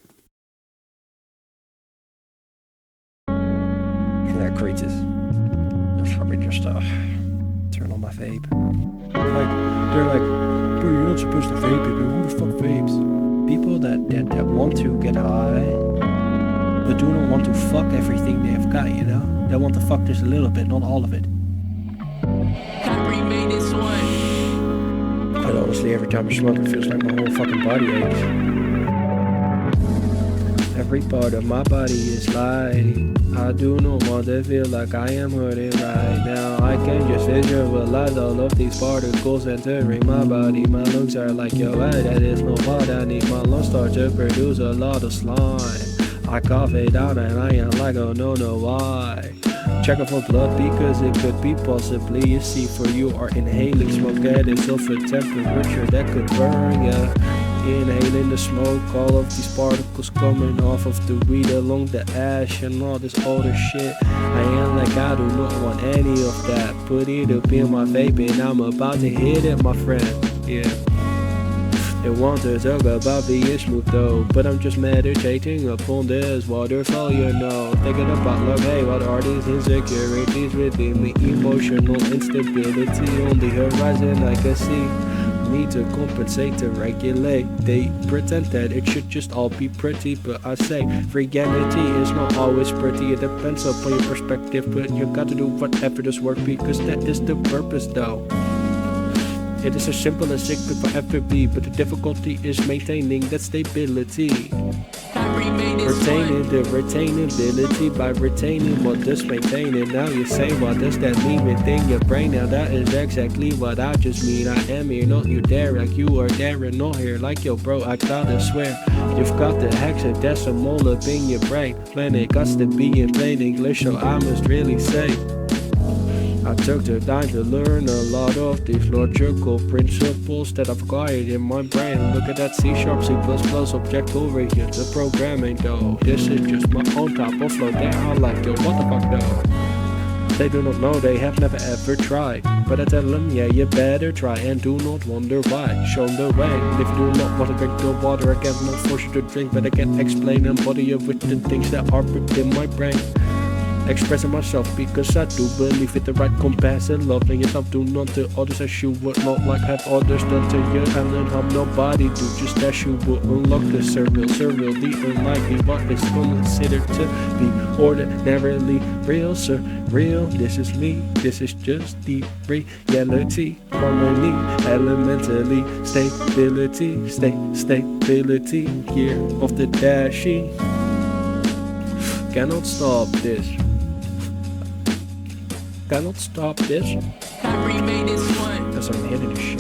Isn't that crazy? That's probably just turn on my vape. They're like, bro, you're not supposed to vape it, but who the fuck vapes? People that want to get high, but do not want to fuck everything they have got, you know? They want to fuck just a little bit, not all of it. But honestly, every time I smoke, it feels like my whole fucking body aches. Every part of my body is lighting. I do not want to feel like I am hurting right now. I can just visualize all of these particles entering my body. My lungs are like, yo, hey, that is not what I need. My lungs start to produce a lot of slime. I cough it out and I am like, oh no, why? Check up for blood because it could be possibly. You see, for you are inhaling smoke that is of a temperature that could burn ya. Inhaling the smoke, all of these particles coming off of the weed along the ash and all this other shit. I am like, I do not want any of that. Put it up in my vape and I'm about to hit it, my friend. Yeah. They want to talk about being smooth though, but I'm just meditating upon this waterfall, you know. Thinking about love, hey, what are these insecurities within me? Emotional instability on the horizon, I can see. Need to compensate, to regulate. They pretend that it should just all be pretty, but I say reality is not always pretty. It depends upon your perspective, but you got to do whatever does work, because that is the purpose though. It is as simple as it could forever be, but the difficulty is maintaining that stability. Retaining the retainability by retaining what does maintaining. Now you say, what does that mean within your brain? Now that is exactly what I just mean. I am here, not you there, like you are there and not here. Like yo bro, I gotta swear, you've got the hexadecimal up in your brain. Planet gots to be in plain English, so I must really say, I took the time to learn a lot of these logical principles that I've acquired in my brain. Look at that C#, C++ object-oriented the programming though. This is just my own type of flow. They are like, yo, what the fuck though? They do not know, they have never ever tried. But I tell them, yeah, you better try and do not wonder why. Show them the way. And if you do not want to drink the water, I cannot force you to drink, but I can explain and body you with the things that are within my brain. Expressing myself because I do believe with the right compass and loving yourself. Do not to others as you would not like have others done to you, and then harm nobody do just as you would. Unlock the surreal, the unlikely, what is considered to be ordinarily real, surreal. This is me, this is just the reality. Harmony, elementally, stability, stability. Year of the Dashie. Cannot stop this. Cannot stop this. Cause I'm hitting this shit.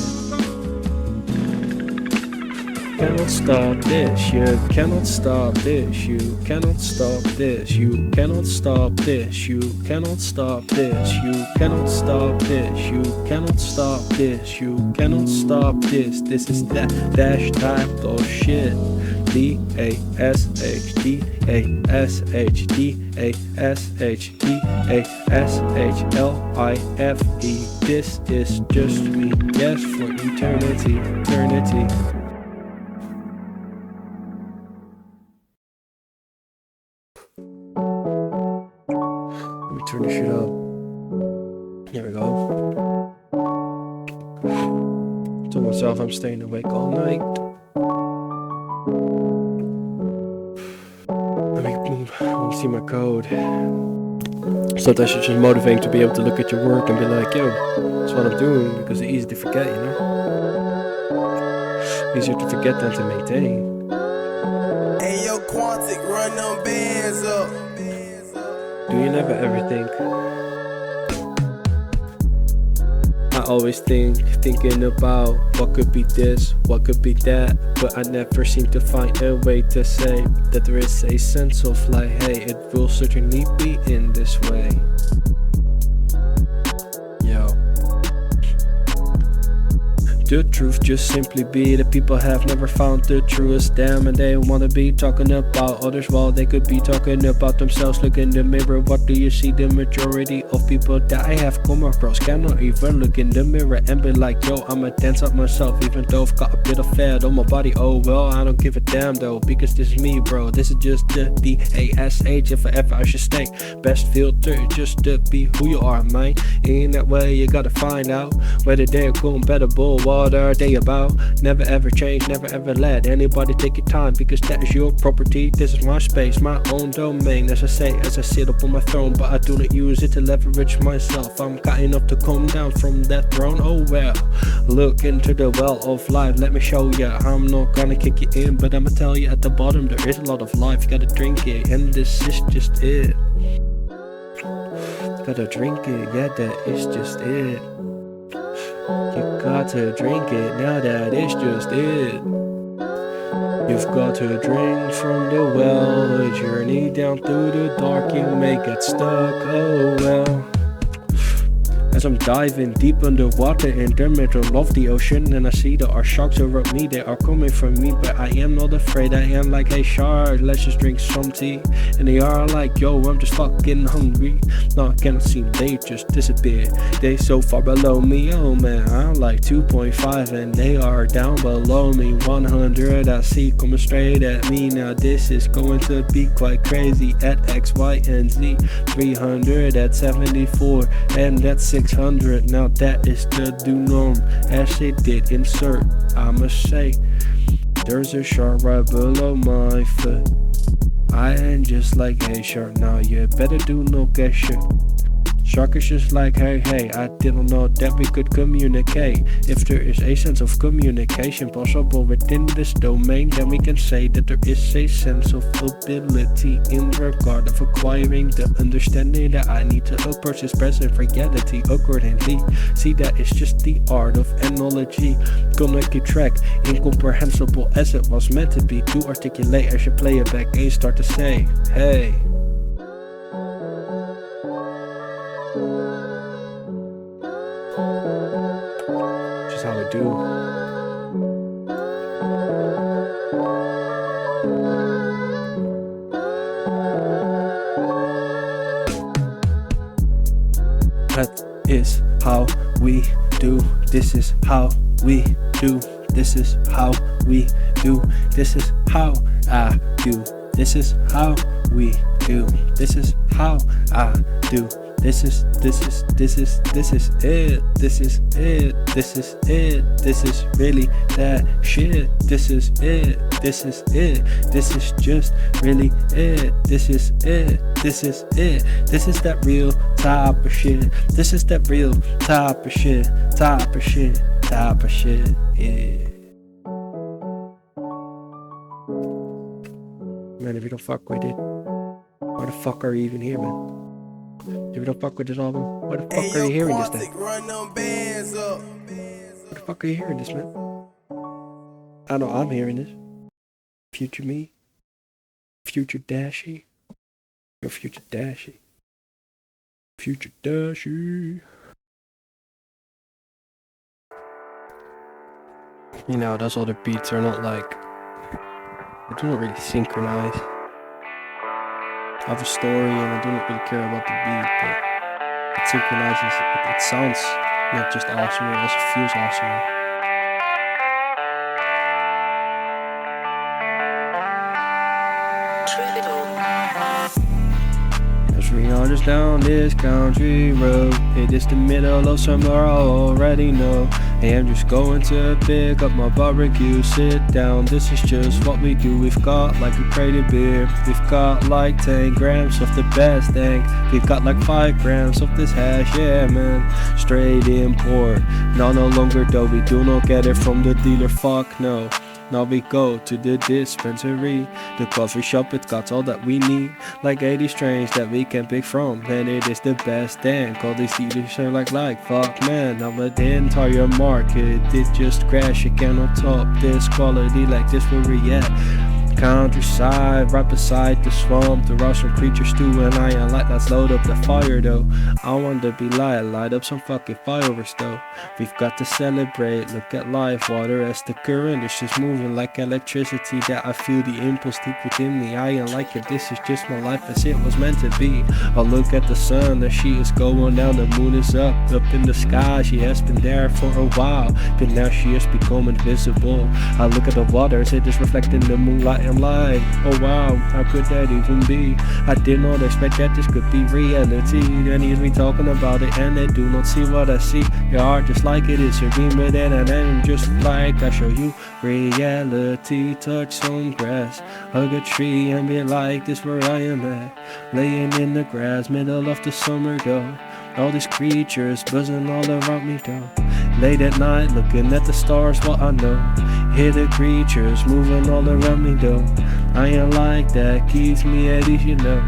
Cannot stop this. You cannot stop this. You cannot stop this. You cannot stop this. You cannot stop this. You cannot stop this. You cannot stop this. You cannot stop this. This is that dash type of shit. D-A-S-H, D-A-S-H, D-A-S-H, D-A-S-H-L-I-F-E. This is just me, yes, for eternity, eternity. Let me turn this shit up. Here we go. Told myself I'm staying awake all night. I want to see my code. Sometimes it's just motivating to be able to look at your work and be like, yo, that's what I'm doing, because it's easy to forget, you know? Easier to forget than to maintain. Hey yo, Quantic, run them bands up. Do you never ever think? I always thinking about what could be this, what could be that, but I never seem to find a way to say that there is a sense of like, hey, it will certainly be in this way. Yo. The truth just simply be that people have never found the truest them, and they wanna be talking about others while they could be talking about themselves. Look in the mirror, what do you see? The majority of people that I have come across cannot even look in the mirror and be like, yo, I'ma dance up myself, even though I've got a bit of fat on my body. Oh well, I don't give a damn though, because this is me, bro. This is just the D-A-S-H, if ever I should stay. Best filter just to be who you are, man. In that way you gotta find out whether they're compatible. What are they about? Never ever change, never ever let anybody take your time, because that is your property. This is my space, my own domain, as I say, as I sit up on my throne, but I do not use it to leverage myself. I'm kind enough to come down from that throne. Oh well, look into the well of life, let me show ya. I'm not gonna kick you in, but I'ma tell you at the bottom there is a lot of life. You gotta drink it, and this is just it. Gotta drink it, yeah, that is just it. You gotta drink it, now that is just it. You've got to drink from the well, a journey down through the dark, you may get stuck, oh well. As I'm diving deep underwater in the middle of the ocean, and I see there are sharks around me, they are coming for me, but I am not afraid. I am like, hey shark, let's just drink some tea. And they are like, yo, I'm just fucking hungry. No, I cannot see them, they just disappear. They so far below me, oh man, I'm like 2.5 and they are down below me. 100 I see coming straight at me. Now this is going to be quite crazy at X, Y, and Z. 300 at 74 and that's 600. Now that is the new norm, as it did insert. I must say, there's a shark right below my foot. I am just like, hey shark, now you better do no get shit. Shark is just like, hey, I didn't know that we could communicate. If there is a sense of communication possible within this domain, then we can say that there is a sense of ability in regard of acquiring the understanding that I need to approach this present reality accordingly. See, that is just the art of analogy. Gonna keep track, incomprehensible as it was meant to be. To articulate as you play it back and you start to say, hey. Just how we do. That is how we do. This is how we do. This is how we do. This is how I do. This is how we do. This is how I do. This is it. This is it. This is it. This is really that shit. This is it. This is it. This is just really it. This is it. This is it. This is that real type of shit. This is that real type of shit. Type of shit. Type of shit. Yeah. Man, if you don't fuck with it, why the fuck are you even here, man? If you don't fuck with this album, why the fuck are you hearing this then? Run them bands up. Why the fuck are you hearing this, man? I know I'm hearing this. Future me. Future Dashie. Your future Dashie. Future Dashie. You know, those other beats are not like, they do not really synchronize. I have a story and I don't really care about the beat, but it synchronizes. It sounds not just awesome, it also feels awesome. As we are just down this country road, it is the middle of summer, I already know. Hey, I'm just going to pick up my barbecue, sit down, this is just what we do. We've got like a crate of beer, we've got like 10 grams of the best thing, we've got like 5 grams of this hash, yeah man, straight import. No longer though, we do not get it from the dealer, fuck no. Now we go to the dispensary, the coffee shop, it got all that we need, like 80 strains that we can pick from, and it is the best thing. All these dealers are like fuck man, now but the entire market, it just crash, you cannot top this quality like this where we at. Countryside, right beside the swamp, there are some creatures too, and I ain't like let's load up the fire though. I want to be light up some fucking fireworks though. We've got to celebrate, look at life, water as the current, it's just moving like electricity that I feel the impulse deep within me. I ain't like it, this is just my life as it was meant to be. I look at the sun, the she is going down, the moon is up in the sky, she has been there for a while, but now she has become invisible. I look at the waters, it is reflecting the moonlight. I'm like, oh wow, how could that even be? I did not expect that this could be reality. Then hears me talking about it and they do not see what I see. Your heart just like it is your dream, but then I'm just like I show you reality. Touch some grass, hug a tree and be like, this where I am at. Laying in the grass, middle of the summer though. All these creatures buzzing all around me though. Late at night, looking at the stars, what I know. Hear the creatures moving all around me though. I ain't like that, keeps me at ease, you know.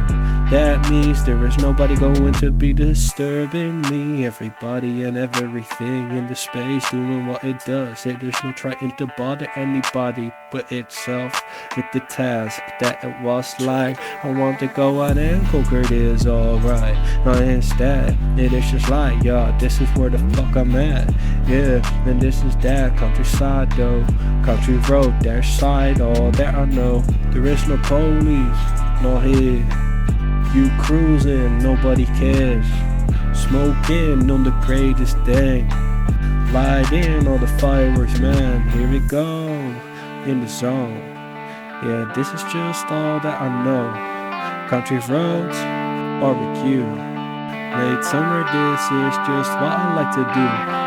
That means there is nobody going to be disturbing me. Everybody and everything in the space doing what it does. There's no trying to bother anybody but itself with the task that it was like. I want to go out and conquer it is alright. No, instead, it is just like, yeah, this is where the fuck I'm at. Yeah, and this is that countryside though. Country road, there's side, all that I know. There is no police, no here. You cruising, nobody cares. Smoking on the greatest thing. Lighting all the fireworks, man. Here we go, in the zone. Yeah, this is just all that I know. Country roads, barbecue. Late summer, this is just what I like to do.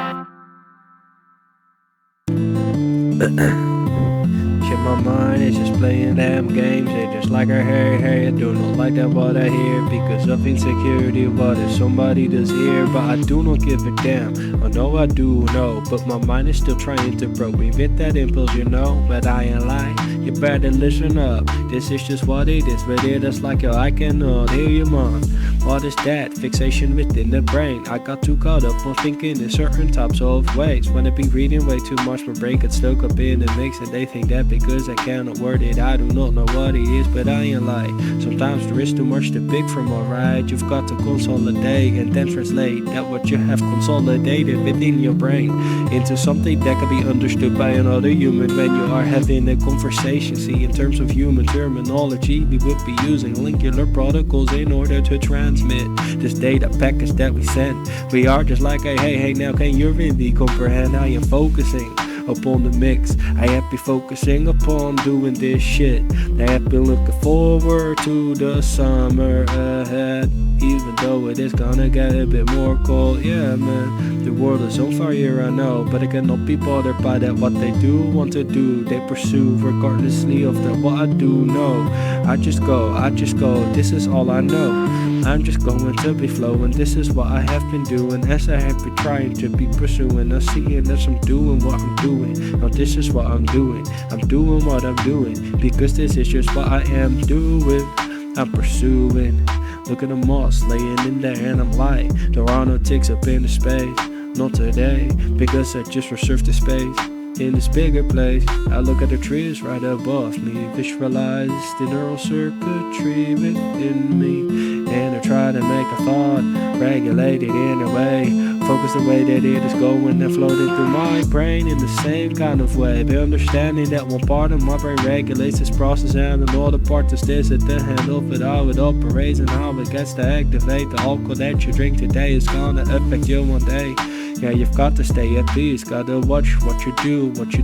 Shit, my mind is just playing damn games. They just like her hey, I do not like that what I hear because of insecurity. What if somebody does hear? But I do not give a damn. I know I do know, but my mind is still trying to prevent that impulse, you know. But I ain't lying. You better listen up. This is just what it is, but it is like yo, I cannot hear you, man. What is that? Fixation within the brain. I got too caught up on thinking in certain types of ways. When I be reading way too much, my brain gets stuck up in the mix, and they think that because I cannot word it, I do not know what it is, but I ain't lie. Sometimes there is too much to pick from, alright. You've got to consolidate and then translate that what you have consolidated within your brain into something that can be understood by another human when you are having a conversation. See, in terms of human terminology, we would be using lingular protocols in order to transmit this data package that we send. We are just like a hey, now can you really comprehend? I am focusing upon the mix. I have been focusing upon doing this shit. I have been looking forward to the summer ahead, even though it is gonna get a bit more cold. Yeah, man, the world is on fire, I know, but I cannot be bothered by that. What they do want to do, they pursue regardlessly of the what I do know. I just go, this is all I know. I'm just going to be flowing, this is what I have been doing, as I have been trying to be pursuing. I see it as I'm doing what I'm doing. Now this is what I'm doing what I'm doing, because this is just what I am doing. I'm pursuing. Look at the moss laying in there, and I'm like, there are no ticks up in the space. Not today, because I just reserved the space in this bigger place. I look at the trees right above me, visualize the neural circuitry within me, and I try to make a thought regulated in a way, focus the way that it is going and floating through my brain in the same kind of way. But understanding that one part of my brain regulates this process, and another part is this at the hand of it, how it operates and how it gets to activate. The alcohol that you drink today is gonna affect you one day. Yeah, you've got to stay at peace, gotta watch what you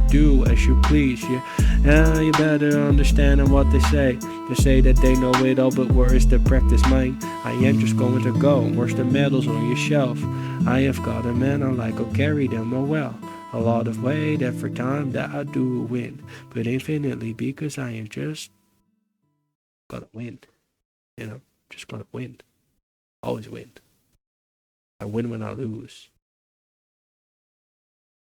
do as you please. Yeah, you better understand what they say. They say that they know it all, but where is the practice, mine? I am just going to go, where's the medals on your shelf? I have got a man, I like, I'll carry them, oh well. A lot of weight every time that I do win, but infinitely because I am just gonna win. You know, just gonna win. Always win. I win when I lose.